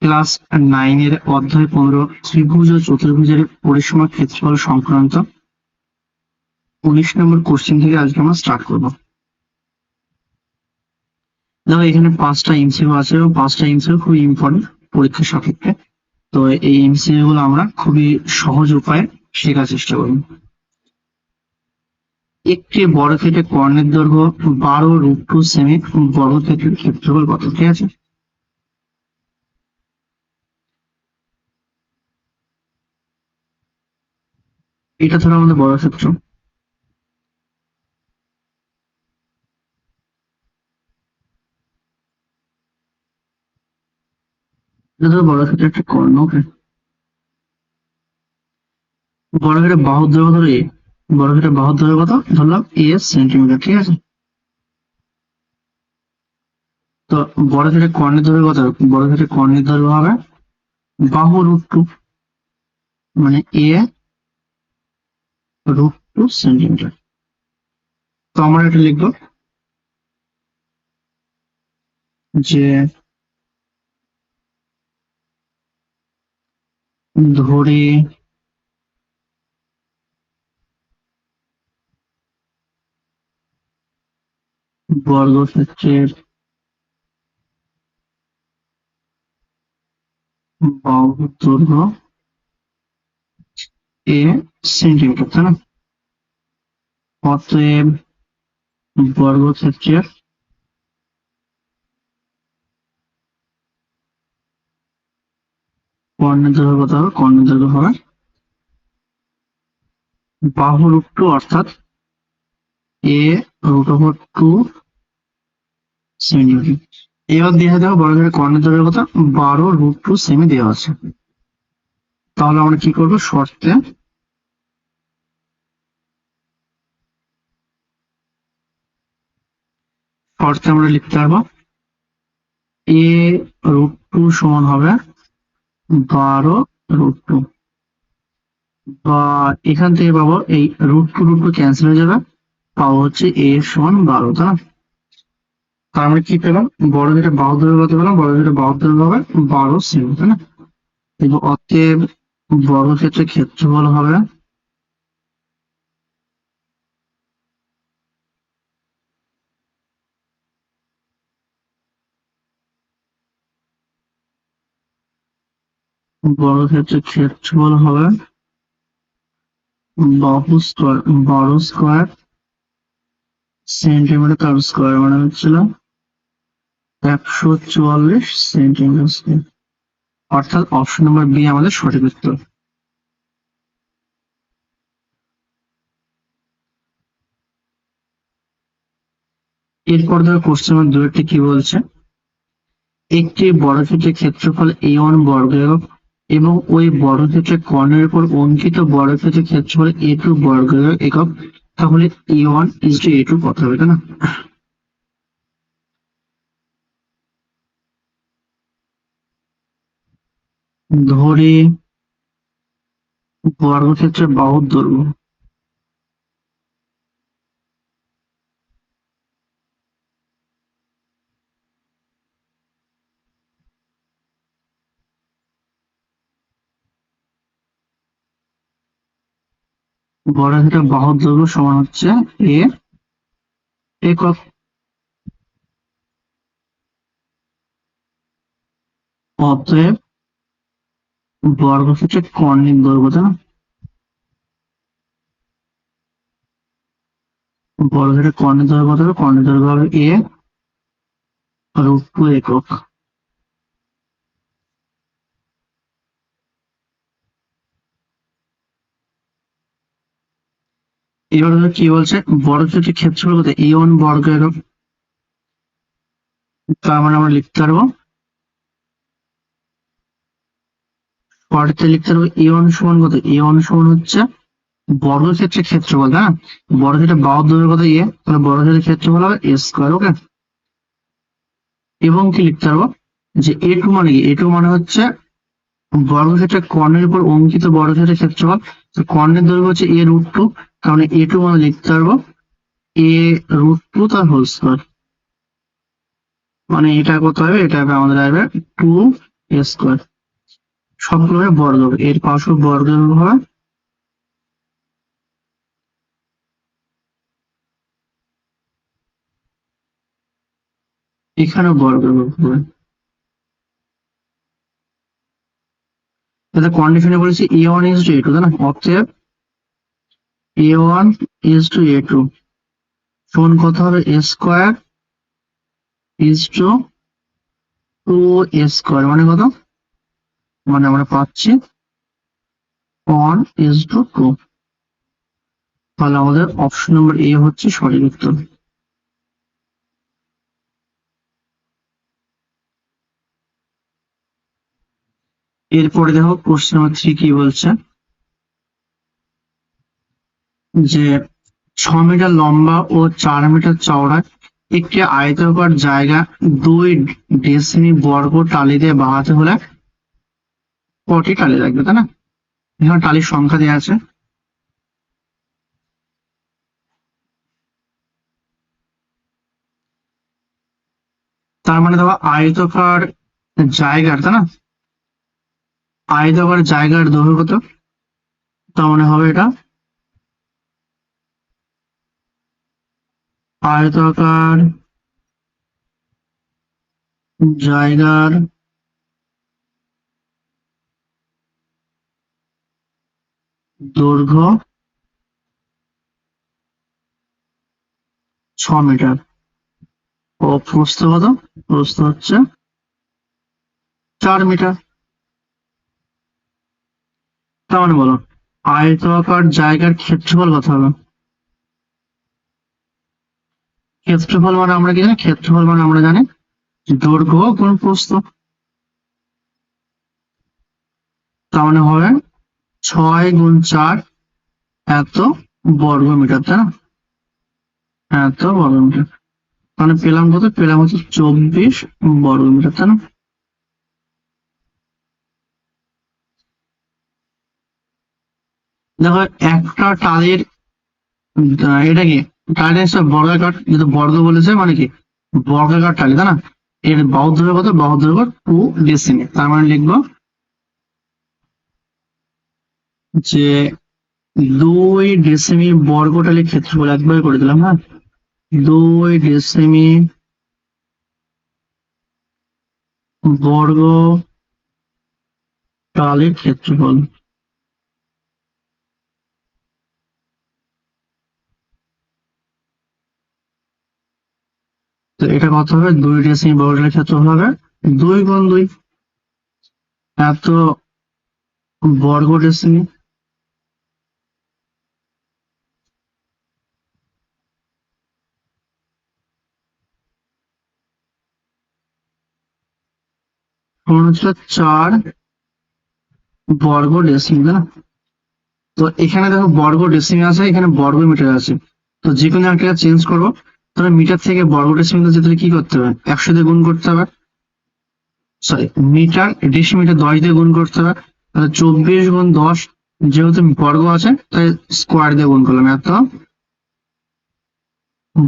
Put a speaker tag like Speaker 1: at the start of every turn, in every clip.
Speaker 1: Class 9 এর অধ্যায় 15 ত্রিভুজ ও চতুর্ভুজের পরিসীমা ক্ষেত্রফল সংক্রান্ত 19 নম্বর কোশ্চেন থেকে আজকে আমরা স্টার্ট করব। দেখো এখানে 5টা এমসিকিউ আছে এবং 5টা এমসিকিউ খুবই ইম্পর্টেন্ট পরীক্ষার সাপেক্ষে। তো এই এমসিকিউ গুলো আমরা খুবই সহজ উপায়ে শেখার চেষ্টা করব। একটি বর্গক্ষেত্রের কর্ণের দৈর্ঘ্য 12√2 সেমি, বর্গক্ষেত্রের ক্ষেত্রফল কত? ঠিক আছে, এটা ধরো আমাদের বর্গক্ষেত্র। এটা ধরো বর্গক্ষেত্রের একটা কর্ণ। ওকে, বর্গক্ষেত্রের বাহুর দৈর্ঘ্য ধরো এ, বর্গক্ষেত্রের বাহুর দৈর্ঘ্য কত ধরলাম এ সেন্টিমিটার। ঠিক আছে, তো বর্গক্ষেত্রের কর্ণের দৈর্ঘ্য কত? বর্গক্ষেত্রের কর্ণের দৈর্ঘ্য হবে বাহু√2, মানে a√2 সেন্টিমিটার। তো আমরা এটা লিখবো যে ধরে বর্গক্ষেত্রের বাহুর দৈর্ঘ্য এ সেন্টিমিটার, তাই না? অতএব বর্গক্ষেত্রের কর্ণের দৈর্ঘ্য কত হবে? কর্ণের দৈর্ঘ্য হবে বাহু√2 অর্থাৎ a√2 সেন্টিমিটার। এবার দেখা যাবে বর্গক্ষেত্রের কর্ণের দৈর্ঘ্য কত? 12√2 সেমি দেওয়া আছে। তাহলে আমরা কি করবো? শর্তে আমরা লিখতে পারবো a√2 সমান হবে 12√2, বা এখান থেকে পাবো এই √2 ক্যান্সেল হয়ে যাবে, পাবো হচ্ছে a সমান 12, তাই না? তার মানে কি পেলাম? বর্গক্ষেত্রের বাহুর দৈর্ঘ্য কত পেলাম? বর্গক্ষেত্রের বাহুর দৈর্ঘ্য হবে 12 সেমি, তাই না? কিন্তু অতএব বর্গক্ষেত্রের ক্ষেত্রফল হবে বাহু স্কোয়ার 12 স্কোয়ার সেন্টিমিটার, তার স্কোয়ার মানে হচ্ছিল 144 সেন্টিমিটার স্কোয়ার। অর্থাৎ অপশন নাম্বার বি আমাদের সঠিক উত্তর। এরপর ধরো কোশ্চেন নাম্বার 2 কি বলছে? একটি বর্গক্ষেত্রের ক্ষেত্রফল a1 বর্গ একক এবং ওই বর্গক্ষেত্রের কর্ণের উপর অঙ্কিত বর্গক্ষেত্রের ক্ষেত্রফল a2 বর্গ একক, তাহলে a1 is to a2 কত হবে, তাই না? ধরে বর্গক্ষেত্রের বাহুর দৈর্ঘ্য বর্গক্ষেত্রের বাহুর দৈর্ঘ্য সমান হচ্ছে a একক। অতএব বর্গক্ষেত্রের কর্ণের দৈর্ঘ্য, তাই না? বর্গক্ষেত্রের কর্ণের দৈর্ঘ্য কত হবে? কর্ণের দৈর্ঘ্য হবে a√2 একক। এবার কি বলছে? বর্গক্ষেত্রের ক্ষেত্রফল কত? a1 বর্গ একক। তার মানে আমরা লিখতে পারবো পরেরটা লিখতে পারবো a1 সমান কত? a1 সমান হচ্ছে বর্গক্ষেত্রের ক্ষেত্রফল, হ্যাঁ? বর্গক্ষেত্রের বাহুর দৈর্ঘ্য কত? a, তাহলে বর্গক্ষেত্রের ক্ষেত্রফল হবে a স্কয়ার। ওকে, এবং কি লিখতে পারবো যে a2 মানে কি? a2 মানে হচ্ছে বর্গক্ষেত্রের কর্ণের উপর অঙ্কিত বর্গক্ষেত্রের ক্ষেত্রফল। তো কর্ণের দৈর্ঘ্য হচ্ছে a√2, কারণ a2 মানে লিখতে পারবো a√2 তার হোল স্কয়ার। মানে এটা কত হবে? এটা হবে আমাদের আসবে 2 এ স্কোয়ার, সবগুলো বর্গ, এর পাশে বর্গ হবে, এখানে বর্গ হবে। তাহলে কন্ডিশনে বলেছি a1 is to a2, তাই না? অতএব a1 is to a2 সমান কত হবে? a square is to 2a square, মানে কত? মানে আমরা পাচ্ছি 1 is to 2। তাহলে আমাদের অপশন নম্বর এ হচ্ছে সঠিক উত্তর। এরপরে দেখো কোশ্চেন নাম্বার 3 কি বলছে, যে 6 মিটার লম্বা ও 4 মিটার চওড়া একটি আয়তাকার জায়গা 2 ডেসিমি বর্গ টালি দিয়ে বানাতে হলে কটি টালি লাগবে, তাই না? এখানে টালির সংখ্যা দেওয়া আছে। তার মানে দেখো আয়তাকার জায়গার, তাই না, আয়তাকার জায়গার দৈর্ঘ্য কত? তার মানে হবে এটা আয়তাকার জায়গার দৈর্ঘ্য 6 মিটার ও প্রস্থ কত? প্রস্থ হচ্ছে 4 মিটার। তার মানে বলো আয়তাকার জায়গার ক্ষেত্রফল কত হবে? ক্ষেত্রফল মানে আমরা কি জানি? ক্ষেত্রফল মানে আমরা জানি দৈর্ঘ্য গুণ প্রস্থ। তার মানে হবে 6 গুণ 4 এত বর্গ মিটার, তাই না? এত বর্গ মিটার, মানে পেলাম কত? পেলাম হচ্ছে 24 বর্গ মিটার, তাই না? দেখো একটা টালির এটা কি টালির বর্গাকার, যেহেতু বর্গ বলেছে মানে কি বর্গাকার টালি, তাই না? এর বাহুর দৈর্ঘ্য কত? বাহুর দৈর্ঘ্য 2 ডেসিমি। তার মানে লিখবো যে 2 ডেসিমি বর্গ টালির ক্ষেত্রফল, একবার করে দিলাম, হ্যাঁ, 2 ডেসিমি বর্গ টালির ক্ষেত্রফল। তো এটা কত হবে? 2 ডেসিমি বর্গ টালির ক্ষেত্রফল হবে 2 গুণ 2 এত বর্গ ডেসিমি। সমান হচ্ছে 4 বর্গ ডেসিমি, তাই না? তো এখানে দেখো বর্গ ডেসিমি আছে, এখানে বর্গ মিটার আছে, তো যে কোনো একটা চেঞ্জ করবো। তাহলে মিটার থেকে বর্গ ডেসিমিটার যেতে কি করতে হবে? 100 দিয়ে গুণ করতে হবে, সরি মিটার ডেসিমিটার 10 দিয়ে গুণ করতে হবে। তাহলে 24 গুণ 10, যেহেতু বর্গ আছে তাই স্কোয়ার দিয়ে গুণ করলাম, এত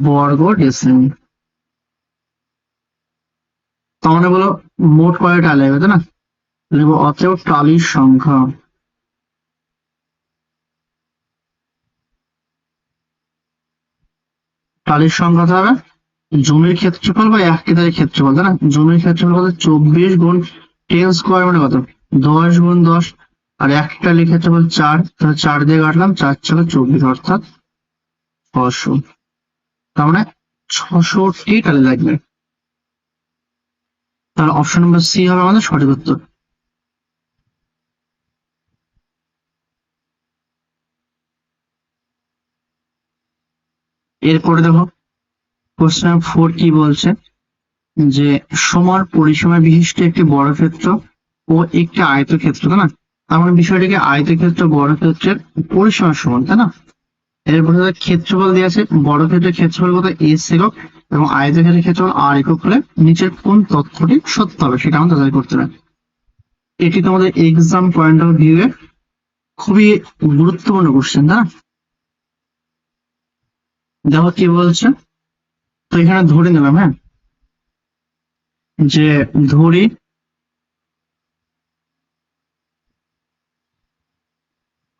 Speaker 1: বর্গ ডেসিমি। তার মানে বলো মোট কয়টা টালি হবে, তাই না? লিখবো অতএব টালির সংখ্যা, টালির সংখ্যা হবে জমির ক্ষেত্রফল বা এক কেদারের ক্ষেত্রফল, তাই না? জমির ক্ষেত্রফল কত? 24 গুণ 10 স্কোয়ার মানে কত? 10 গুণ 10। আর এক টালির ক্ষেত্রফল 4, তাহলে 4 দিয়ে কাটলাম, 4 4 24, অর্থাৎ 600। তার মানে 600টি টালি লাগবে। তাহলে অপশন নম্বর সি হবে আমাদের সঠিক উত্তর। এরপরে দেখো কোশ্চেন নাম্বার 4 কি বলছে, যে সমান পরিসীমা বিশিষ্ট একটি বর্গক্ষেত্র ও একটি আয়তক্ষেত্র, তাই না? তার মানে বিষয়টিকে আয়তক্ষেত্র বর্গক্ষেত্রের পরিসীমার সমান, তাই না? এরপরে ক্ষেত্রফল দেওয়া আছে, বর্গক্ষেত্রের ক্ষেত্রফল কত? এস একক, এবং আয়তক্ষেত্রের ক্ষেত্রফল আর একক হলে নিচের কোন তথ্যটি সত্য হবে সেটা আমাদের যাচাই করতে হবে। এটি তোমাদের এক্সাম পয়েন্ট অফ ভিউ এ খুবই গুরুত্বপূর্ণ কোশ্চেন, না? দেখো কি বলছে, তো এখানে ধরে নিলাম, হ্যাঁ, যে ধরি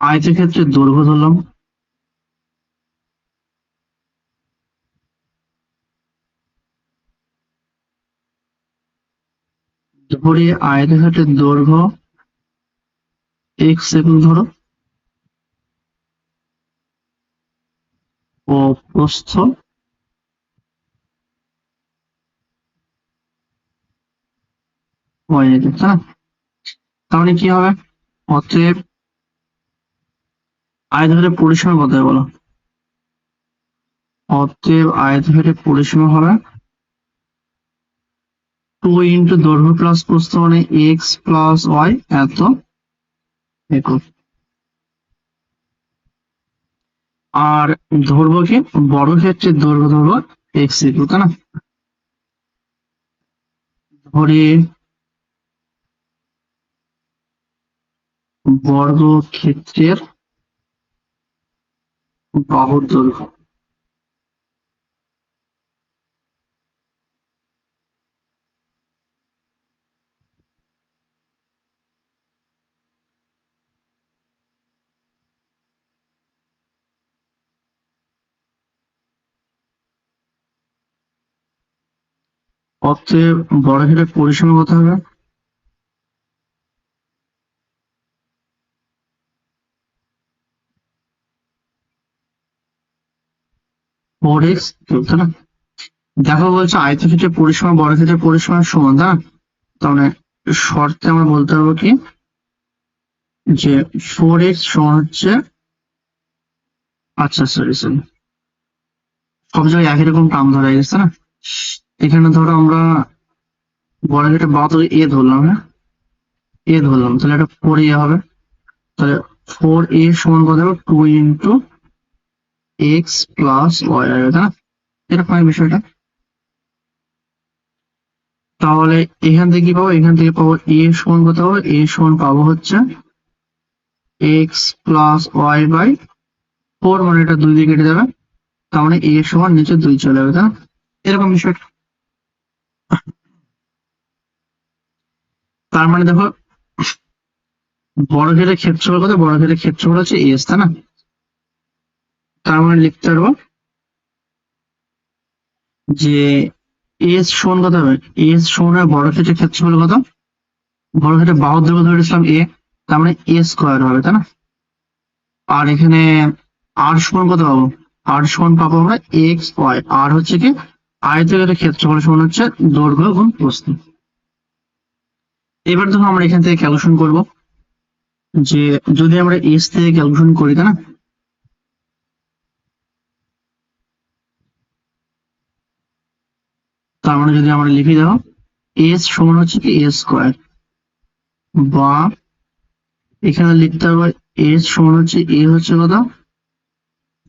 Speaker 1: আয়তের ক্ষেত্রে দৈর্ঘ্য ধরলাম, ধরে আয়তের ক্ষেত্রে দৈর্ঘ্য এক্স একক ধরো ও প্রস্থ ওয়াই একক, তাই না? তাহলে কি হবে? অতএব আয়তক্ষেত্রের পরিসীমা কত হবে বলো? অতএব আয়তক্ষেত্রের পরিসীমা হবে 2 ইন্টু দৈর্ঘ্য প্লাস প্রস্থ মানে এক্স প্লাস ওয়াই এত একক। আর ধরবো কি বর্গক্ষেত্রের দৈর্ঘ্য ধরবো এক্স একক, তাই না? ধরে বর্গক্ষেত্রের বাহুর দৈর্ঘ্য, অতএব বর্গক্ষেত্রের পরিসীমা কত হবে? 4x কিউব, তাই না? দেখো বলছে আয়তক্ষেত্রের পরিসীমা বর্গক্ষেত্রের পরিসীমার সমান, তাই না? তার মানে শর্তে আমরা বলতে পারবো কি যে 4x সমান হচ্ছে, আচ্ছা সরি সরি, সব জায়গায় একই রকম টার্ম ধরা গেছে না। এখানে ধরো আমরা বর্গক্ষেত্রের বাহু এ ধরলাম, হ্যাঁ এ ধরলাম, তাহলে এটা 4a হবে। তাহলে 4a সমান কত হবে? 2 ইন্টু এক্স প্লাস ওয়াই হবে, তাই না? এরকম হয় বিষয়টা। তাহলে এখান থেকে কি পাবো? এখান থেকে পাবো এ সমান কত হবে? এ সমান পাবো হচ্ছে এক্স প্লাস ওয়াই বাই 4, মানে এটা 2 দিয়ে কেটে যাবে, তার মানে এ সমান নিচে 2 চলে যাবে, তাই না? এরকম বিষয়টা। তার মানে দেখো বর্গক্ষেত্রের ক্ষেত্রফল কত? বর্গক্ষেত্রের ক্ষেত্রফল হচ্ছে এস, তাই না? তার মানে লিখতে পারবো যে এস সমান কত হবে? এস সমান হবে বর্গক্ষেত্রের ক্ষেত্রফল কত? বর্গক্ষেত্রের বাহুর দৈর্ঘ্য ধরেছিলাম এ, তার মানে এ স্কোয়ার হবে, তাই না? আর এখানে আর সমান কত পাবো? আর সমান পাবো আমরা এক্স ওয়াই। আর হচ্ছে কি আয়তক্ষেত্রের ক্ষেত্রফল সমান হচ্ছে দৈর্ঘ্য গুণ প্রস্থ। এবার দেখো আমরা এখান থেকে ক্যালকুলেশন করব যে যদি আমরা এস থেকে ক্যালকুলেশন করি, তাই না? তার মানে যদি আমরা লিখি দেখো এস সমান হচ্ছে কি এ স্কোয়ার, বা এখানে লিখতে হবে এস সমান হচ্ছে এ হচ্ছে কত?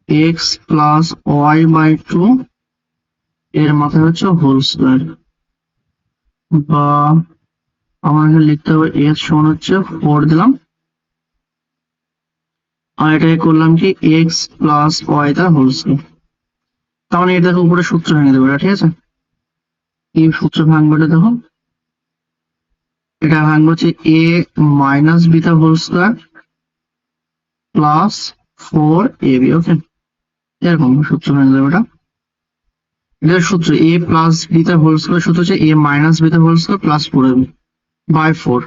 Speaker 1: এক্স প্লাস ওয়াই বাই 2 এর মাথায় হচ্ছে হোল স্কোয়ার, বা আমরা এখানে লিখতে হবে এস সমান হচ্ছে 4 দিলাম, আর এটাকে করলাম কি এক্স প্লাস ওয়াই তার হোল স্কোয়ার। তার মানে এটাকে উপরে সূত্র ভেঙে দেবো, ঠিক আছে? এই সূত্র ভাঙবো, এটা দেখো এটা ভাঙবো হচ্ছে a minus beta whole square plus 4ab, okay? এরকম সূত্র ভেঙে দেবো এটা। এটার সূত্র a plus beta whole square সূত্র হচ্ছে a minus beta whole square plus 4ab by 4।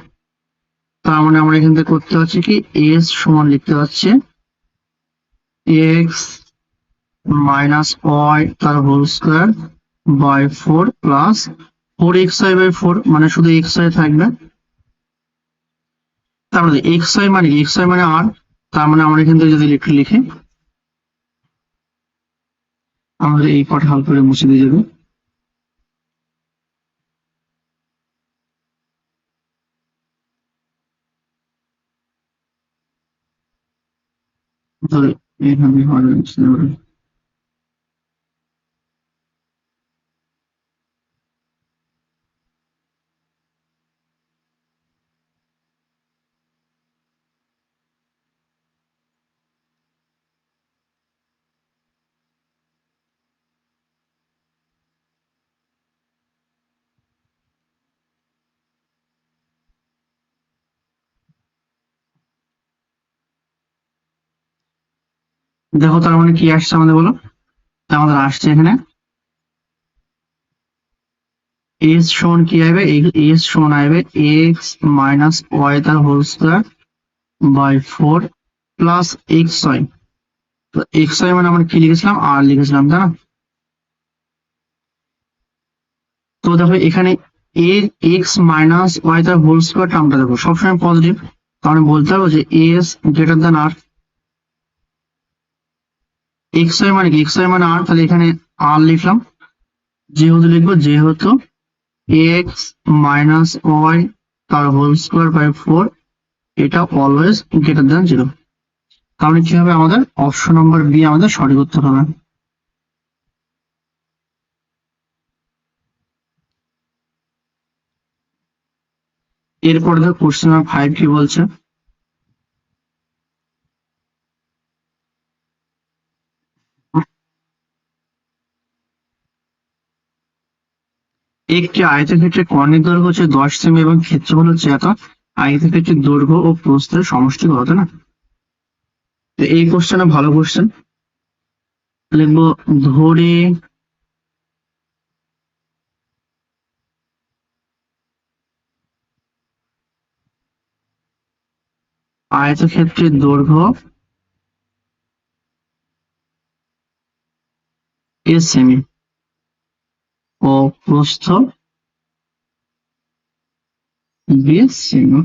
Speaker 1: তার মানে আমরা এখান থেকে করতে পারছি কি এস সমান লিখতে পারছি এক্স মাইনাস ওয়াই তার whole square by 4 plus 4xy by 4, মানে শুধু xy থাকবে। তার মানে xy মানে আর, তার মানে আমরা এখান থেকে যদি লিখি আমাদের এই পার্ট হাল করে মুছে দিয়ে যাবে। ধরে এইভাবে হবে মুছে দেবে। দেখো তার মানে কি আসছে আমাদের, বলো। আমাদের আসছে এখানে এস সমান কি আসবে, এস সমান আসবে এক্স মাইনাস ওয়াই তার whole square by 4 plus x y. তো এক্স ওয়াই মানে আমরা কি লিখেছিলাম, আর লিখেছিলাম, তাই না? তো দেখো এখানে এর এক্স মাইনাস ওয়াই তার হোল স্কোয়ার টার্মটা দেখো সবসময় পজিটিভ, তাহলে বলতে পারবো যে এস গ্রেটার দ্যান আর। এক্স ওয়াই মানে কি, এক্স ওয়াই মানে আর, তাহলে এখানে আর লিখলাম। যেহেতু লিখবো যেহেতু এক্স মাইনাস ওয়াই তার হোল স্কোয়ার বাই 4 এটা অলওয়েজ গ্রেটার দ্যান 0। তাহলে কি হবে, আমাদের অপশন নম্বর বি আমাদের সঠিক উত্তর হবে। এরপরে দেখো কোশ্চেন নাম্বার 5 কি বলছে। একটি আয়তক্ষেত্রের কর্ণের দৈর্ঘ্য হচ্ছে 10 সেমি এবং ক্ষেত্রফল হচ্ছে এত, আয়তক্ষেত্রের দৈর্ঘ্য ও প্রস্থের সমষ্টি কত, না? তো এই কোশ্চেনটা ভালো কোশ্চেন। লিখবো ধরে আয়তক্ষেত্রের দৈর্ঘ্য এ সেমি ও প্রস্থ বি সেমি।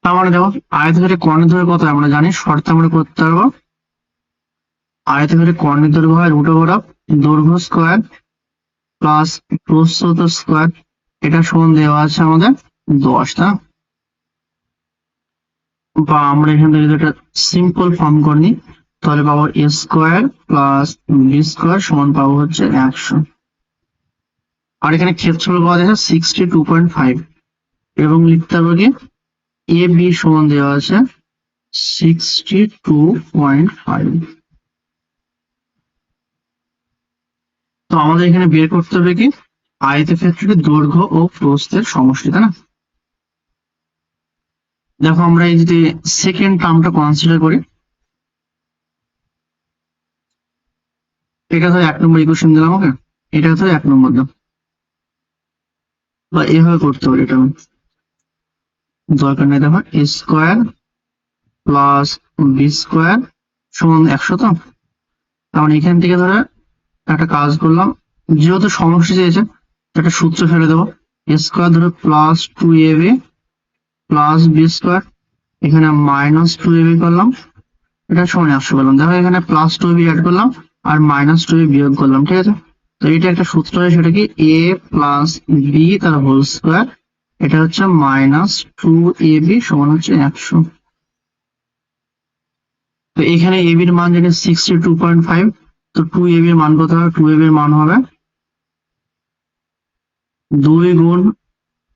Speaker 1: তার মানে দেখো আয়তক্ষেত্রের কর্ণের দৈর্ঘ্য কত আমরা জানি, শর্তে আমরা করতে পারবো আয়তক্ষেত্রের কর্ণের দৈর্ঘ্য হয় রুট ওভার অফ দৈর্ঘ্য স্কোয়ার প্লাস প্রস্থ স্কোয়ার, এটা সমান দেওয়া আছে আমাদের 10, টা। বা আমরা এখান থেকে যদি একটা সিম্পল ফর্ম করে নিই তাহলে পাবো এ স্কোয়ার প্লাস বি স্কোয়ার সমান পাবো হচ্ছে 100। আর এখানে ক্ষেত্রফল পাওয়া যাচ্ছে 62.5 এবং লিখতে হবে কি এ বি সমান দেওয়া আছে 62.5। তো আমাদের এখানে বের করতে হবে কি আয়তক্ষেত্রের দৈর্ঘ্য ও প্রস্থের সমষ্টি, তাই না? দেখো আমরা এই যদি সেকেন্ড টার্মটা কনসিডার করি, এটা তো 1 নম্বর ইকুয়েশন দিলাম, ওকে, এটা তো 1 নম্বর দাও, বা এভাবে করতে পারি, এটা দরকার নেই। দেখো এ স্কোয়ার প্লাস বি স্কোয়ার সমান 100। তো তার মানে এখান থেকে ধরে একটা কাজ করলাম, যেহেতু সমষ্টি চেয়েছে একটা সূত্র ফেলে দেবো, এ স্কোয়ার ধরে plus 2ab plus b square, এখানে মাইনাস 2ab করলাম, এটা সমান 100 করলাম। দেখো এখানে প্লাস 2ab অ্যাড করলাম আর মাইনাস 2ab বিয়োগ করলাম, ঠিক আছে? তো এটা একটা সূত্র হয়, সেটা কি এ প্লাস বি তার হোল স্কোয়ার, এটা হচ্ছে মাইনাস 2ab সমান হচ্ছে 100। তো এখানে ab এর মান জানি 62.5, তো 2ab এর মান কত হবে, 2ab এর মান হবে 2 গুণ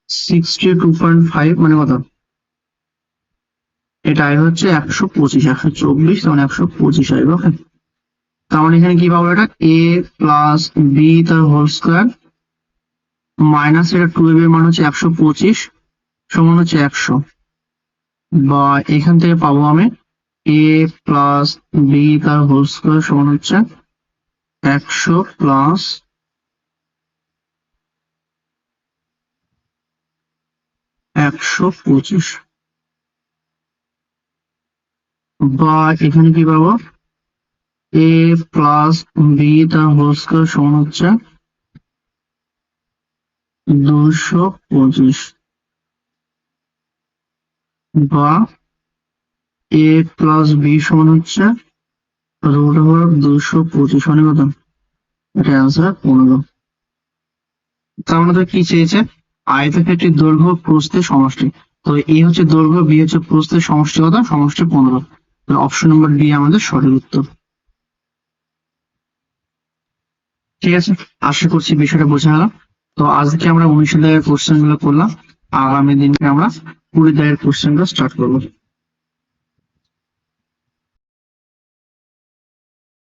Speaker 1: 62.5 মানে কত, এটা হচ্ছে 125, 124 মানে 125 আসবে, ওকে। তার মানে এখানে কি পাবো, এটা এ প্লাস বি তার হোল স্কোয়ার মাইনাস এটা 2ab এর মান হচ্ছে 125 সমান হচ্ছে 100, বা এখান থেকে পাবো আমি এ প্লাস বি তার হোল স্কোয়ার সমান হচ্ছে 100 প্লাস 125, বা এখানে কি পাবো এ প্লাস বি তার হোল স্কোয়ার সমান হচ্ছে 225, বা এ প্লাস বি সমান হচ্ছে রুট ওভার 225 মানে কত, এটা অ্যান্সার 15। তার মধ্যে কি চেয়েছে আয়তক্ষেত্রের দৈর্ঘ্য প্রস্থের সমষ্টি, তো এ হচ্ছে দৈর্ঘ্য, বি হচ্ছে প্রস্থের সমষ্টি, কত, সমষ্টি 15। অপশন নম্বর বি আমাদের সঠিক উত্তর। ঠিক আছে, আশা করছি বিষয়টা বোঝা গেল। তো আজকে আমরা 19 দাগের কোশ্চেন গুলো করলাম, আগামী দিনকে আমরা 20 দাগের কোশ্চেন গুলো স্টার্ট করবো।